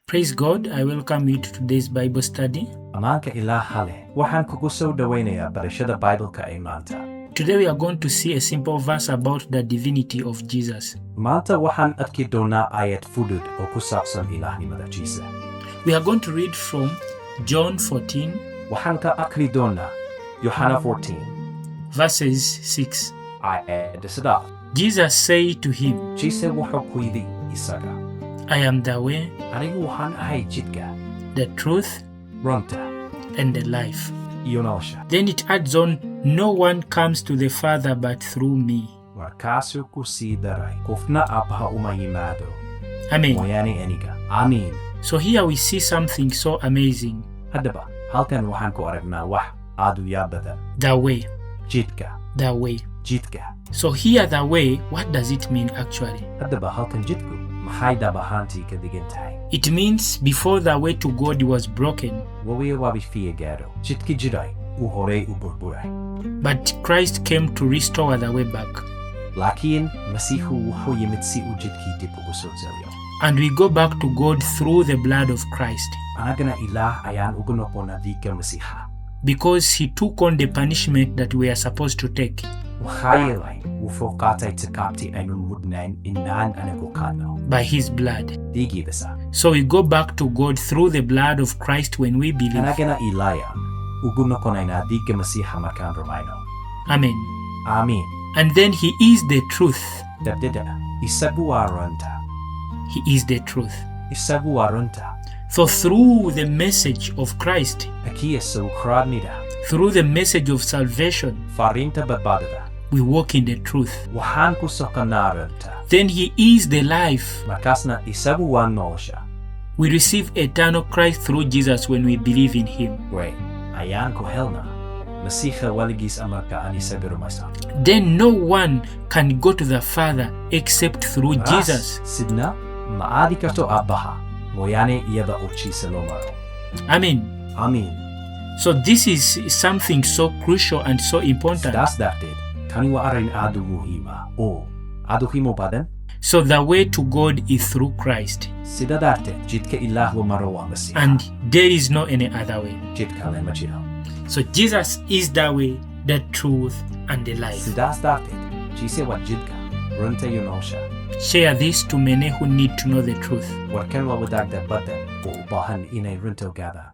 Praise God, I welcome you to today's Bible study. Amaanka Ilaaha leh, waxaan kugu soo dhawaynayaa barashada Bible-ka ee maanta. Today we are going to see a simple verse about the divinity of Jesus. Maanta waxaan arki doonaa aayad fudud oo ku saabsan ilaahnimada Ciise. We are going to read from John 14, Waxaan ka akhri doonaa Yooxanaa 14, verses 6. aayadda 7. Jesus said to him, Ciise wuxuu ku yidhi isaga, I am the way, Anigu waxaan ahay jidka, the truth, runta and the life. iyo nolosha. Then it adds on, no one comes to the Father but through me. Markaasuu ku sii daray, qofna Aabbaha uma yimaado Amen. mooyaane aniga. Amiin. So here we see something so amazing. Haddaba, halkan waxaan ku aragnaa wax aad u yaab badan. The way, Jidka, the way. jidka. So here the way, what does it mean actually? Haddaba halkan jidku maxay dhab ahaantii ka dhigan tahay? It means before the way to God was broken, Wabiga wabifiya gaadho, jidki jiray uu horay u burburay. but Christ came to restore the way back. Laakiin Masiixu wuxuu yimid si uu jidkii dib ugu soo celiyo. And we go back to God through the blood of Christ, Anagana Ilaah ayaan ugu noqonnaa dhiigga Masiixa. because he took on the punishment that we are supposed to take. Waxaa yeelay wuxuu qaatay ciqaabtii aynu mudnayn inaan anagu qaadno. By his blood. Dhiiggiisa. So we go back to God through the blood of Christ when we believe. Anagana Ilaah ugu noqonaynaa dhiigga Masiixa markaan rumayno. Amen. Amiin. And then he is the truth. Dabdada, isagu waa runta. He is the truth. Isagu waa runta. So through the message of Christ, Akiya sawkraadnida. through the message of salvation, Fariinta badbaadada. we walk in the truth. Waxaan ku sokonnaa runta. Then he is the life. Markaasna isagu waa nolosha. We receive eternal Christ through Jesus when we believe in him. Way, ayaan ku helnaa Masiixa waligiis marka aan isaga rumaysan. Then no one can go to the Father except through Jesus. Sidna ma aadi karto Aabbaha mooyaane iyada oo Ciise loo maro. Amen. Amiin. So this is something so crucial and so important. Sidaas darteed, kani waa arrin aad u muhiima oo aad u qiimo badan. So the way to God is through Christ, Sida darteed, jidka Ilaah loo maro waa Masiixa. and there is no any other way. Jid kale ma jiro. So Jesus is the way, the truth, and the life. Sidaas darteed, Ciise Waa Jidka, Runta iyo Nolosha. Share this to many who need to know the truth. Warkan waa wadaagda badan oo u baahan inay runta ogaadaan.